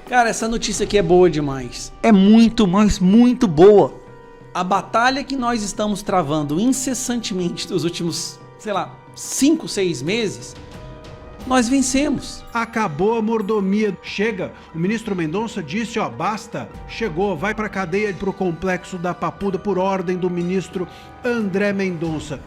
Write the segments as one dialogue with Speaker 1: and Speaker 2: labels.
Speaker 1: Cara, essa notícia aqui é boa demais.
Speaker 2: É muito, mas muito boa.
Speaker 1: A batalha que nós estamos travando incessantemente nos últimos, 5, 6 meses, nós vencemos.
Speaker 3: Acabou a mordomia. Chega. O ministro Mendonça disse, basta. Chegou, vai pra cadeia pro complexo da Papuda por ordem do ministro André Mendonça.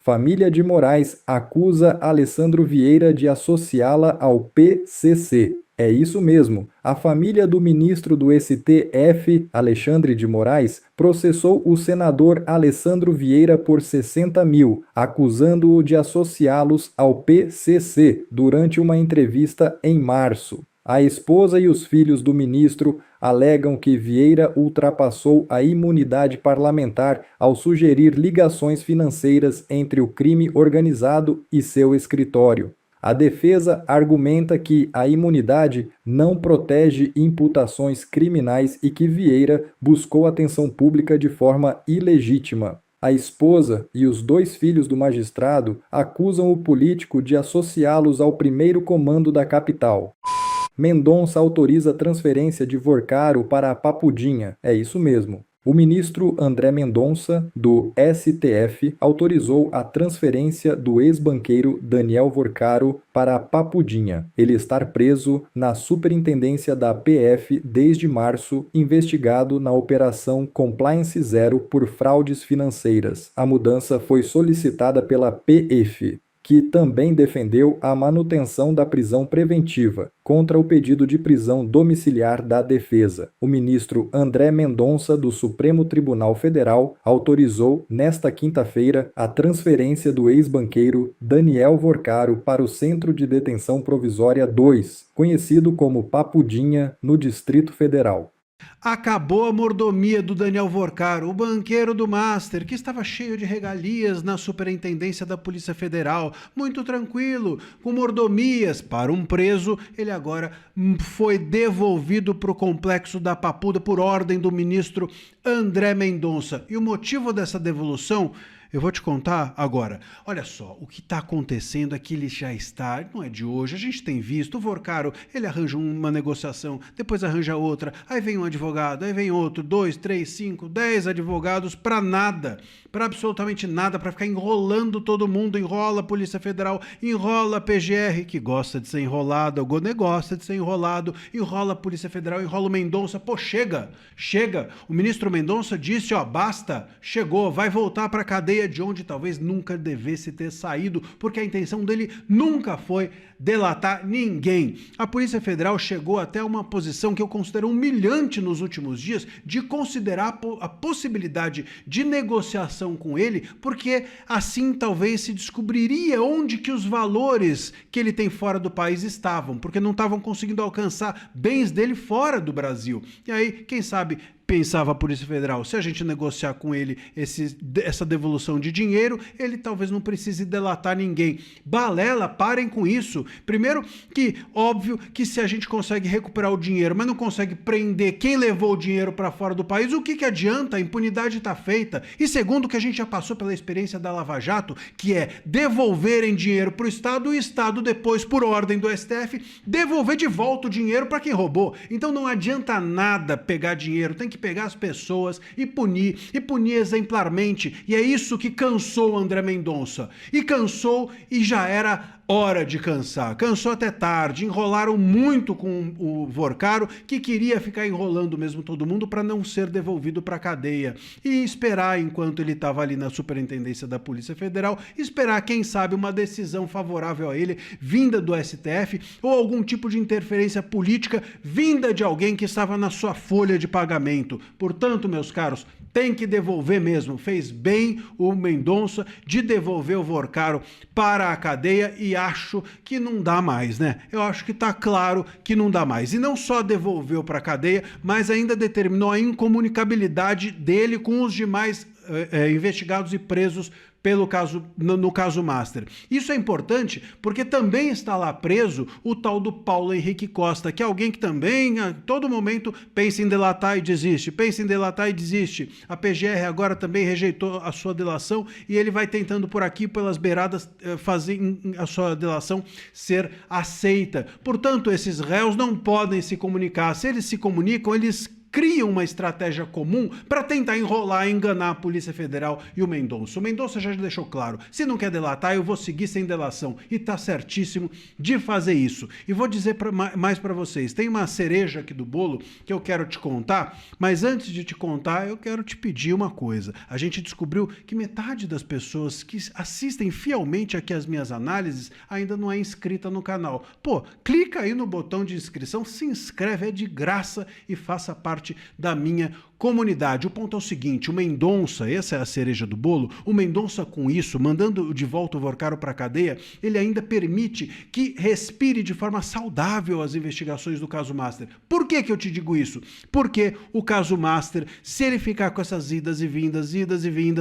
Speaker 4: Família de Moraes acusa Alessandro Vieira de associá-la ao PCC. É isso mesmo. A família do ministro do STF, Alexandre de Moraes, processou o senador Alessandro Vieira por 60 mil, acusando-o de associá-los ao PCC durante uma entrevista em março. A esposa e os filhos do ministro alegam que Vieira ultrapassou a imunidade parlamentar ao sugerir ligações financeiras entre o crime organizado e seu escritório. A defesa argumenta que a imunidade não protege imputações criminais e que Vieira buscou atenção pública de forma ilegítima. A esposa e os 2 filhos do magistrado acusam o político de associá-los ao primeiro comando da capital. Mendonça autoriza transferência de Vorcaro para a Papudinha. É isso mesmo. O ministro André Mendonça, do STF, autorizou a transferência do ex-banqueiro Daniel Vorcaro para a Papudinha. Ele está preso na superintendência da PF desde março, investigado na Operação Compliance Zero por fraudes financeiras. A mudança foi solicitada pela PF, que também defendeu a manutenção da prisão preventiva, contra o pedido de prisão domiciliar da defesa. O ministro André Mendonça, do Supremo Tribunal Federal, autorizou, nesta quinta-feira, a transferência do ex-banqueiro Daniel Vorcaro para o Centro de Detenção Provisória 2, conhecido como Papudinha, no Distrito Federal.
Speaker 3: Acabou a mordomia do Daniel Vorcaro, o banqueiro do Master, que estava cheio de regalias na superintendência da Polícia Federal, muito tranquilo, com mordomias para um preso. Ele agora foi devolvido para o complexo da Papuda por ordem do ministro André Mendonça. E o motivo dessa devolução eu vou te contar agora. Olha só, o que está acontecendo é que ele já está, não é de hoje, a gente tem visto, o Vorcaro, ele arranja uma negociação, depois arranja outra, aí vem um advogado, aí vem outro, 2, 3, 5, 10 advogados para nada, para absolutamente nada, para ficar enrolando todo mundo, enrola a Polícia Federal, enrola a PGR, que gosta de ser enrolado, o Gonê gosta de ser enrolado, enrola a Polícia Federal, enrola o Mendonça, chega, o ministro Mendonça disse, basta, chegou, vai voltar para a cadeia de onde talvez nunca devesse ter saído, porque a intenção dele nunca foi delatar ninguém. A Polícia Federal chegou até uma posição que eu considero humilhante nos últimos dias, de considerar a possibilidade de negociação com ele, porque assim talvez se descobriria onde que os valores que ele tem fora do país estavam, porque não estavam conseguindo alcançar bens dele fora do Brasil. E aí, quem sabe, pensava a Polícia Federal, se a gente negociar com ele essa devolução de dinheiro, ele talvez não precise delatar ninguém. Balela, parem com isso. Primeiro que, óbvio, que se a gente consegue recuperar o dinheiro, mas não consegue prender quem levou o dinheiro para fora do país, o que adianta? A impunidade está feita. E segundo, que a gente já passou pela experiência da Lava Jato, que é devolverem dinheiro para o Estado e o Estado depois, por ordem do STF, devolver de volta o dinheiro para quem roubou. Então não adianta nada pegar dinheiro, tem que pegar as pessoas e punir exemplarmente. E é isso que cansou o André Mendonça. E cansou e já era hora de cansar. Cansou até tarde, enrolaram muito com o Vorcaro, que queria ficar enrolando mesmo todo mundo para não ser devolvido para a cadeia. E esperar, enquanto ele estava ali na superintendência da Polícia Federal, esperar, quem sabe, uma decisão favorável a ele, vinda do STF, ou algum tipo de interferência política vinda de alguém que estava na sua folha de pagamento. Portanto, meus caros, tem que devolver mesmo. Fez bem o Mendonça de devolver o Vorcaro para a cadeia e acho que não dá mais, né? Eu acho que tá claro que não dá mais. E não só devolveu para a cadeia, mas ainda determinou a incomunicabilidade dele com os demais investigados e presos no caso Master. Isso é importante porque também está lá preso o tal do Paulo Henrique Costa, que é alguém que também a todo momento pensa em delatar e desiste, pensa em delatar e desiste. A PGR agora também rejeitou a sua delação e ele vai tentando por aqui, pelas beiradas, fazer a sua delação ser aceita. Portanto, esses réus não podem se comunicar. Se eles se comunicam, eles criam uma estratégia comum para tentar enrolar e enganar a Polícia Federal e o Mendonça. O Mendonça já deixou claro, se não quer delatar, eu vou seguir sem delação. E tá certíssimo de fazer isso. E vou dizer mais para vocês, tem uma cereja aqui do bolo que eu quero te contar, mas antes de te contar, eu quero te pedir uma coisa. A gente descobriu que metade das pessoas que assistem fielmente aqui as minhas análises ainda não é inscrita no canal. Pô, clica aí no botão de inscrição, se inscreve, é de graça e faça parte da minha comunidade. O ponto é o seguinte, o Mendonça, essa é a cereja do bolo, o Mendonça com isso, mandando de volta o Vorcaro para a cadeia, ele ainda permite que respire de forma saudável as investigações do caso Master. Por que eu te digo isso? Porque o caso Master, se ele ficar com essas idas e vindas,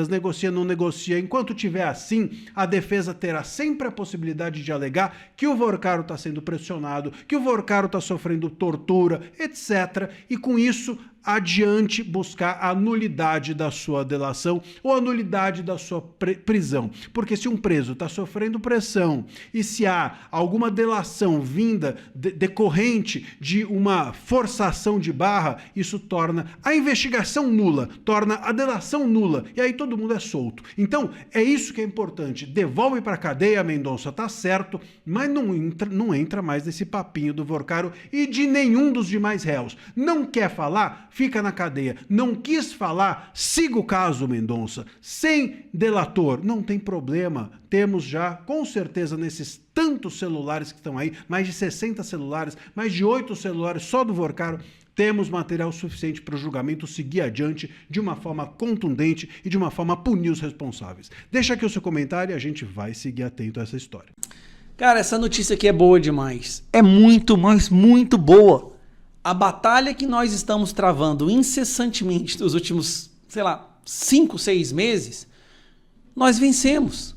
Speaker 3: negocia, não negocia, enquanto tiver assim, a defesa terá sempre a possibilidade de alegar que o Vorcaro está sendo pressionado, que o Vorcaro está sofrendo tortura, etc. E com isso, adiante buscar a nulidade da sua delação ou a nulidade da sua prisão. Porque se um preso está sofrendo pressão e se há alguma delação vinda decorrente de uma forçação de barra, isso torna a investigação nula, torna a delação nula e aí todo mundo é solto. Então, é isso que é importante. Devolve para a cadeia, Mendonça, tá certo, mas não entra mais nesse papinho do Vorcaro e de nenhum dos demais réus. Não quer falar? Fica na cadeia. Não quis falar? Siga o caso, Mendonça. Sem delator, não tem problema. Temos já, com certeza, nesses tantos celulares que estão aí, mais de 60 celulares, mais de 8 celulares só do Vorcaro, temos material suficiente para o julgamento seguir adiante de uma forma contundente e de uma forma a punir os responsáveis. Deixa aqui o seu comentário e a gente vai seguir atento a essa história.
Speaker 1: Cara, essa notícia aqui é boa demais.
Speaker 2: É muito, mas muito boa.
Speaker 1: A batalha que nós estamos travando incessantemente nos últimos, 5, 6 meses, nós vencemos.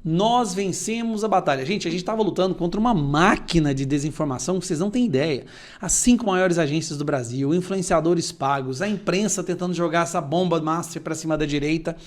Speaker 1: Nós vencemos a batalha. Gente, a gente estava lutando contra uma máquina de desinformação que vocês não têm ideia. As 5 maiores agências do Brasil, influenciadores pagos, a imprensa tentando jogar essa bomba master para cima da direita.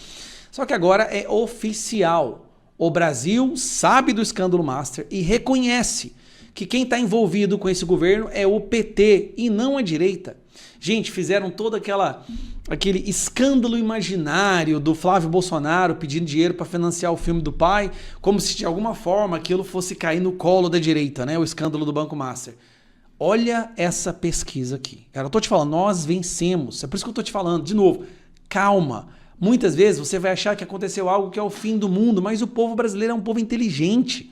Speaker 1: Só que agora é oficial. O Brasil sabe do escândalo master e reconhece que quem está envolvido com esse governo é o PT e não a direita. Gente, fizeram todo aquele escândalo imaginário do Flávio Bolsonaro pedindo dinheiro para financiar o filme do pai, como se de alguma forma aquilo fosse cair no colo da direita, né? O escândalo do Banco Master. Olha essa pesquisa aqui. Cara, eu tô te falando, nós vencemos. É por isso que eu tô te falando, de novo, calma. Muitas vezes você vai achar que aconteceu algo que é o fim do mundo, mas o povo brasileiro é um povo inteligente.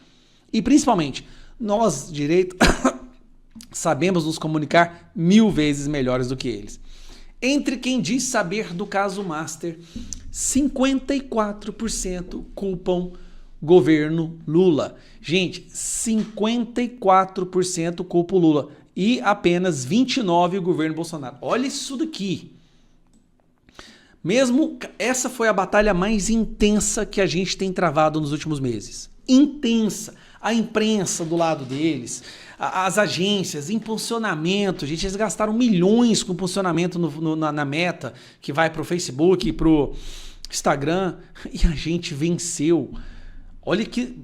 Speaker 1: E principalmente, nós, direito, sabemos nos comunicar 1000 vezes melhores do que eles. Entre quem diz saber do caso Master, 54% culpam governo Lula. Gente, 54% culpam o Lula e apenas 29% o governo Bolsonaro. Olha isso daqui. Mesmo essa foi a batalha mais intensa que a gente tem travado nos últimos meses. Intensa. A imprensa do lado deles, as agências, impulsionamento. Gente, eles gastaram milhões com impulsionamento na Meta, que vai para o Facebook, para o Instagram, e a gente venceu. Olha que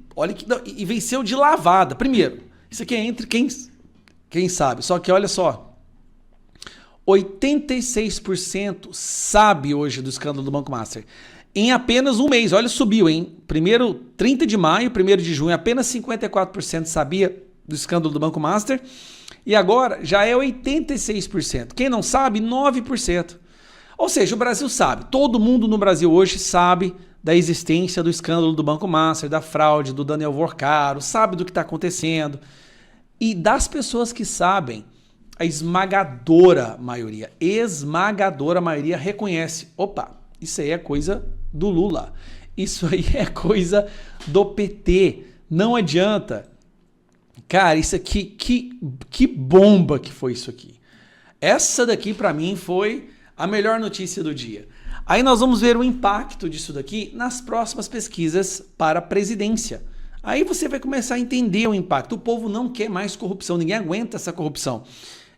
Speaker 1: e venceu de lavada. Primeiro, isso aqui é entre quem sabe, só que olha só, 86% sabe hoje do escândalo do Banco Master. Em apenas um mês, olha, subiu, hein? Primeiro, 30 de maio, 1º de junho, apenas 54% sabia do escândalo do Banco Master. E agora já é 86%. Quem não sabe, 9%. Ou seja, o Brasil sabe. Todo mundo no Brasil hoje sabe da existência do escândalo do Banco Master, da fraude, do Daniel Vorcaro, sabe do que está acontecendo. E das pessoas que sabem, a esmagadora maioria reconhece. Opa, isso aí é coisa do Lula. Isso aí é coisa do PT. Não adianta. Cara, isso aqui, que bomba que foi isso aqui. Essa daqui, para mim, foi a melhor notícia do dia. Aí nós vamos ver o impacto disso daqui nas próximas pesquisas para a presidência. Aí você vai começar a entender o impacto. O povo não quer mais corrupção, ninguém aguenta essa corrupção.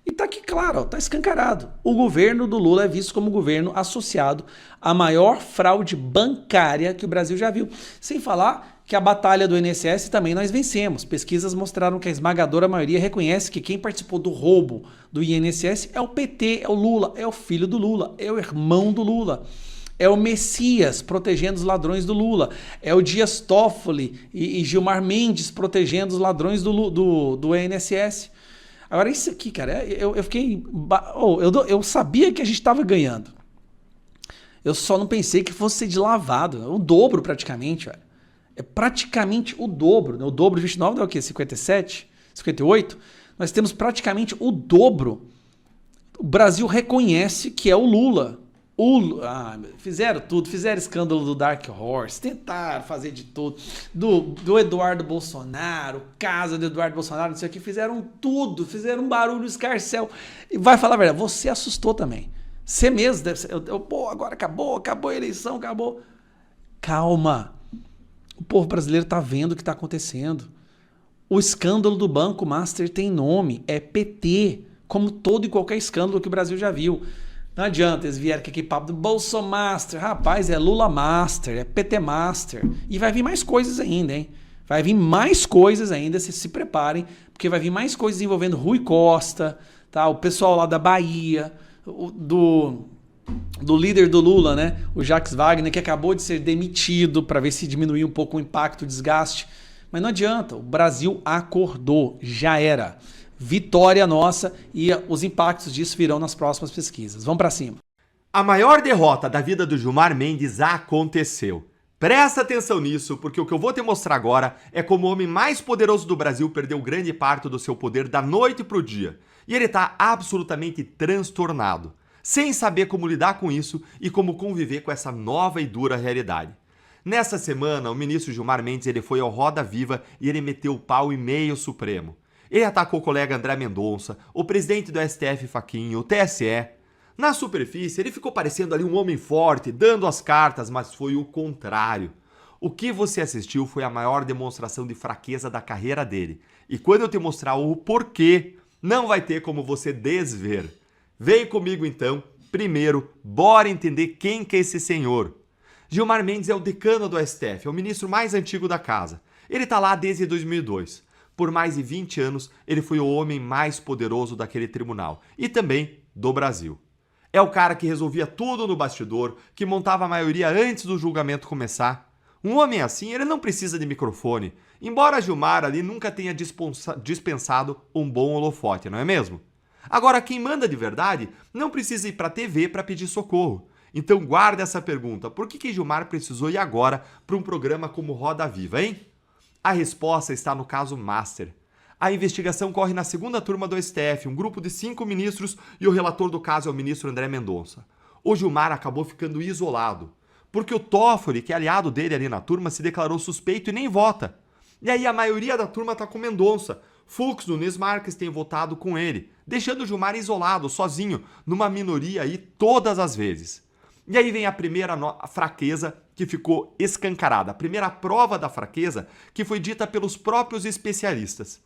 Speaker 1: E tá aqui claro, tá escancarado. O governo do Lula é visto como governo associado à maior fraude bancária que o Brasil já viu. Sem falar que a batalha do INSS também nós vencemos. Pesquisas mostraram que a esmagadora maioria reconhece que quem participou do roubo do INSS é o PT, é o Lula, é o filho do Lula, é o irmão do Lula. É o Messias protegendo os ladrões do Lula. É o Dias Toffoli e Gilmar Mendes protegendo os ladrões do INSS. Agora, isso aqui, cara, eu fiquei... Eu sabia que a gente estava ganhando. Eu só não pensei que fosse ser de lavado. O dobro, praticamente, velho. É praticamente o dobro. Né? O dobro de 29 é o quê? 57? 58? Nós temos praticamente o dobro. O Brasil reconhece que é o Lula. Fizeram tudo, fizeram escândalo do Dark Horse, tentaram fazer de tudo, do Eduardo Bolsonaro, casa do Eduardo Bolsonaro, não sei o que, fizeram tudo, fizeram um barulho, escarcel. E vai falar a verdade, você assustou também. Você mesmo deve ser, pô, agora acabou a eleição, acabou. Calma, o povo brasileiro tá vendo o que tá acontecendo. O escândalo do Banco Master tem nome, é PT, como todo e qualquer escândalo que o Brasil já viu. Não adianta, eles vieram com aquele papo do Bolsomaster. Rapaz, é Lula Master, é PT Master. E vai vir mais coisas ainda, hein? Vai vir mais coisas ainda, vocês se preparem, porque vai vir mais coisas envolvendo Rui Costa, tá? O pessoal lá da Bahia, do líder do Lula, né? O Jacques Wagner, que acabou de ser demitido para ver se diminuir um pouco o impacto, o desgaste. Mas não adianta, o Brasil acordou, já era. Vitória nossa e os impactos disso virão nas próximas pesquisas. Vamos para cima.
Speaker 5: A maior derrota da vida do Gilmar Mendes aconteceu. Presta atenção nisso, porque o que eu vou te mostrar agora é como o homem mais poderoso do Brasil perdeu grande parte do seu poder da noite pro dia. E ele tá absolutamente transtornado, sem saber como lidar com isso e como conviver com essa nova e dura realidade. Nessa semana, o ministro Gilmar Mendes ele foi ao Roda Viva e ele meteu o pau em meio Supremo. Ele atacou o colega André Mendonça, o presidente do STF Fachin, o TSE. Na superfície, ele ficou parecendo ali um homem forte, dando as cartas, mas foi o contrário. O que você assistiu foi a maior demonstração de fraqueza da carreira dele. E quando eu te mostrar o porquê, não vai ter como você desver. Vem comigo então. Primeiro, bora entender quem que é esse senhor. Gilmar Mendes é o decano do STF, é o ministro mais antigo da casa. Ele está lá desde 2002. Por mais de 20 anos, ele foi o homem mais poderoso daquele tribunal e também do Brasil. É o cara que resolvia tudo no bastidor, que montava a maioria antes do julgamento começar. Um homem assim, ele não precisa de microfone, embora Gilmar ali nunca tenha dispensado um bom holofote, não é mesmo? Agora, quem manda de verdade não precisa ir para a TV para pedir socorro. Então guarda essa pergunta, por que Gilmar precisou ir agora para um programa como Roda Viva, hein? A resposta está no caso Master. A investigação corre na segunda turma do STF, um grupo de 5 ministros e o relator do caso é o ministro André Mendonça. O Gilmar acabou ficando isolado, porque o Toffoli, que é aliado dele ali na turma, se declarou suspeito e nem vota. E aí a maioria da turma está com Mendonça. Fux, Nunes Marques tem votado com ele, deixando o Gilmar isolado, sozinho, numa minoria aí todas as vezes. E aí vem a primeira fraqueza que ficou escancarada, a primeira prova da fraqueza que foi dita pelos próprios especialistas.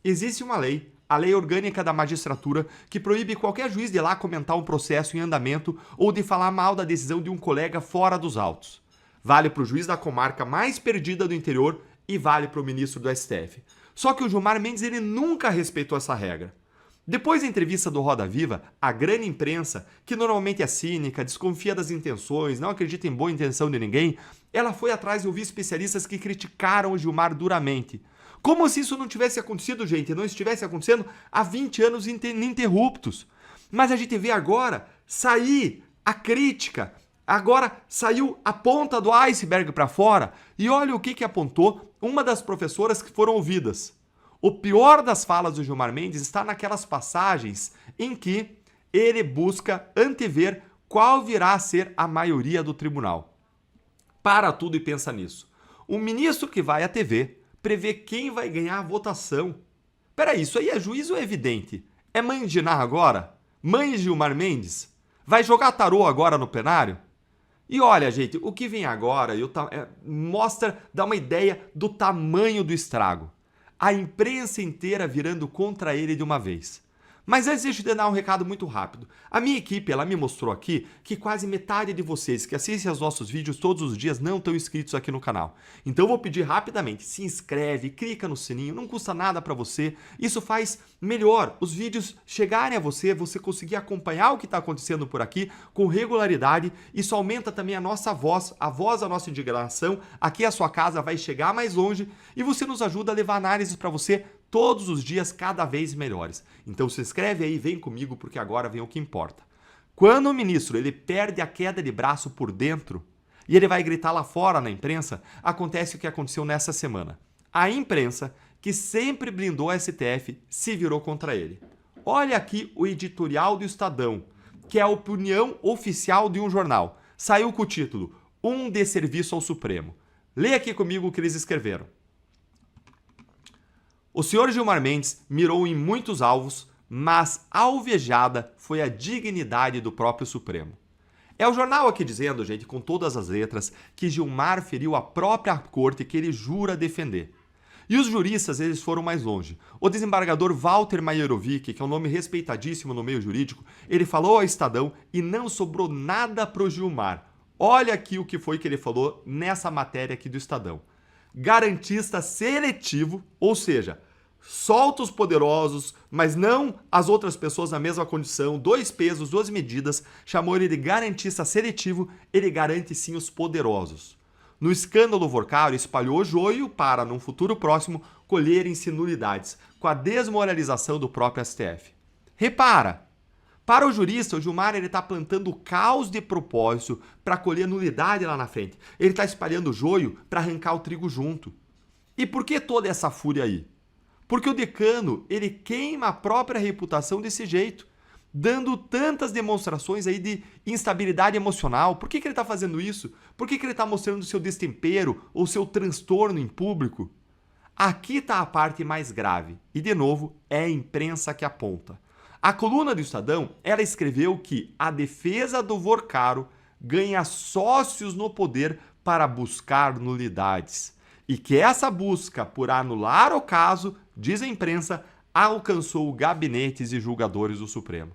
Speaker 5: Existe uma lei, a Lei Orgânica da Magistratura, que proíbe qualquer juiz de ir lá comentar um processo em andamento ou de falar mal da decisão de um colega fora dos autos. Vale para o juiz da comarca mais perdida do interior e vale para o ministro do STF. Só que o Gilmar Mendes ele nunca respeitou essa regra. Depois da entrevista do Roda Viva, a grande imprensa, que normalmente é cínica, desconfia das intenções, não acredita em boa intenção de ninguém, ela foi atrás de ouvir especialistas que criticaram o Gilmar duramente. Como se isso não tivesse acontecido, gente, não estivesse acontecendo há 20 anos ininterruptos. Mas a gente vê agora sair a crítica, agora saiu a ponta do iceberg para fora e olha o que apontou uma das professoras que foram ouvidas. O pior das falas do Gilmar Mendes está naquelas passagens em que ele busca antever qual virá a ser a maioria do tribunal. Para tudo e pensa nisso. O ministro que vai à TV prevê quem vai ganhar a votação. Peraí, isso aí é juízo evidente. É mãe de Ná agora? Mãe de Gilmar Mendes? Vai jogar tarô agora no plenário? E olha, gente, o que vem agora dá uma ideia do tamanho do estrago. A imprensa inteira virando contra ele de uma vez. Mas antes deixa eu dar um recado muito rápido. A minha equipe, ela me mostrou aqui que quase metade de vocês que assistem aos nossos vídeos todos os dias não estão inscritos aqui no canal. Então eu vou pedir rapidamente, se inscreve, clica no sininho, não custa nada para você. Isso faz melhor os vídeos chegarem a você, você conseguir acompanhar o que está acontecendo por aqui com regularidade. Isso aumenta também a nossa voz, a voz da nossa indignação. Aqui a sua casa vai chegar mais longe e você nos ajuda a levar análises para você todos os dias cada vez melhores. Então se inscreve aí, vem comigo, porque agora vem o que importa. Quando o ministro ele perde a queda de braço por dentro e ele vai gritar lá fora na imprensa, acontece o que aconteceu nessa semana. A imprensa, que sempre blindou a STF, se virou contra ele. Olha aqui o editorial do Estadão, que é a opinião oficial de um jornal. Saiu com o título "Um desserviço ao Supremo". Leia aqui comigo o que eles escreveram. O senhor Gilmar Mendes mirou em muitos alvos, mas alvejada foi a dignidade do próprio Supremo. É o jornal aqui dizendo, gente, com todas as letras, que Gilmar feriu a própria corte que ele jura defender. E os juristas, eles foram mais longe. O desembargador Walter Maierovic, que é um nome respeitadíssimo no meio jurídico, ele falou ao Estadão e não sobrou nada pro Gilmar. Olha aqui o que foi que ele falou nessa matéria aqui do Estadão. Garantista seletivo, ou seja, solta os poderosos, mas não as outras pessoas na mesma condição, 2 pesos, 2 medidas, chamou ele de garantista seletivo, ele garante sim os poderosos. No escândalo Vorcaro, espalhou joio para, num futuro próximo, colherem-se nulidades, com a desmoralização do próprio STF. Repara, para o jurista, o Gilmar está plantando caos de propósito para colher nulidade lá na frente. Ele está espalhando joio para arrancar o trigo junto. E por que toda essa fúria aí? Porque o decano, ele queima a própria reputação desse jeito, dando tantas demonstrações aí de instabilidade emocional. Por que ele está fazendo isso? Por que ele está mostrando o seu destempero ou seu transtorno em público? Aqui está a parte mais grave. E, de novo, é a imprensa que aponta. A coluna do Estadão, ela escreveu que a defesa do Vorcaro ganha sócios no poder para buscar nulidades. E que essa busca por anular o caso, diz a imprensa, alcançou gabinetes e julgadores do Supremo.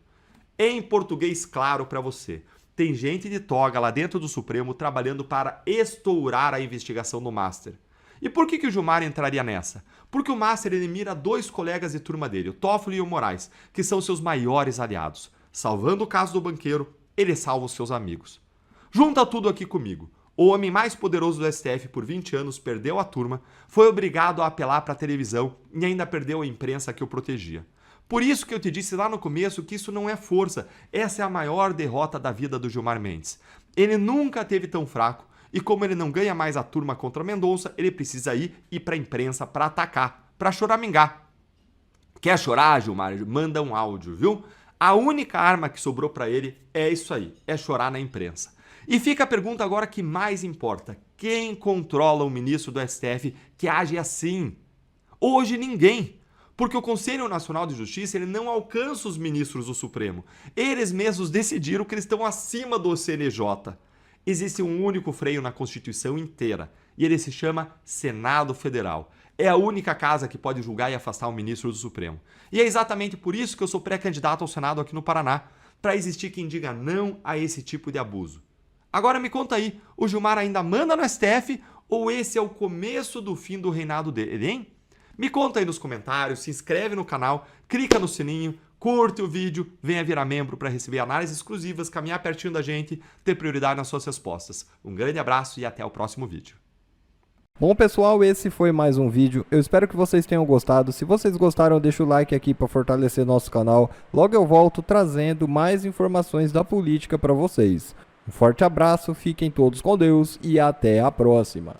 Speaker 5: Em português claro para você, tem gente de toga lá dentro do Supremo trabalhando para estourar a investigação do Master. E por que o Gilmar entraria nessa? Porque o Master ele mira 2 colegas de turma dele, o Toffoli e o Moraes, que são seus maiores aliados. Salvando o caso do banqueiro, ele salva os seus amigos. Junta tudo aqui comigo. O homem mais poderoso do STF por 20 anos perdeu a turma, foi obrigado a apelar para a televisão e ainda perdeu a imprensa que o protegia. Por isso que eu te disse lá no começo que isso não é força, essa é a maior derrota da vida do Gilmar Mendes. Ele nunca teve tão fraco e como ele não ganha mais a turma contra Mendonça, ele precisa ir para a imprensa para atacar, para choramingar. Quer chorar, Gilmar? Manda um áudio, viu? A única arma que sobrou para ele é isso aí, é chorar na imprensa. E fica a pergunta agora que mais importa. Quem controla o ministro do STF que age assim? Hoje ninguém. Porque o Conselho Nacional de Justiça ele não alcança os ministros do Supremo. Eles mesmos decidiram que eles estão acima do CNJ. Existe um único freio na Constituição inteira. E ele se chama Senado Federal. É a única casa que pode julgar e afastar um ministro do Supremo. E é exatamente por isso que eu sou pré-candidato ao Senado aqui no Paraná. Para existir quem diga não a esse tipo de abuso. Agora me conta aí, o Gilmar ainda manda no STF ou esse é o começo do fim do reinado dele, hein? Me conta aí nos comentários, se inscreve no canal, clica no sininho, curte o vídeo, venha virar membro para receber análises exclusivas, caminhar pertinho da gente, ter prioridade nas suas respostas. Um grande abraço e até o próximo vídeo.
Speaker 6: Bom pessoal, esse foi mais um vídeo, eu espero que vocês tenham gostado, se vocês gostaram deixa o like aqui para fortalecer nosso canal, logo eu volto trazendo mais informações da política para vocês. Um forte abraço, fiquem todos com Deus e até a próxima.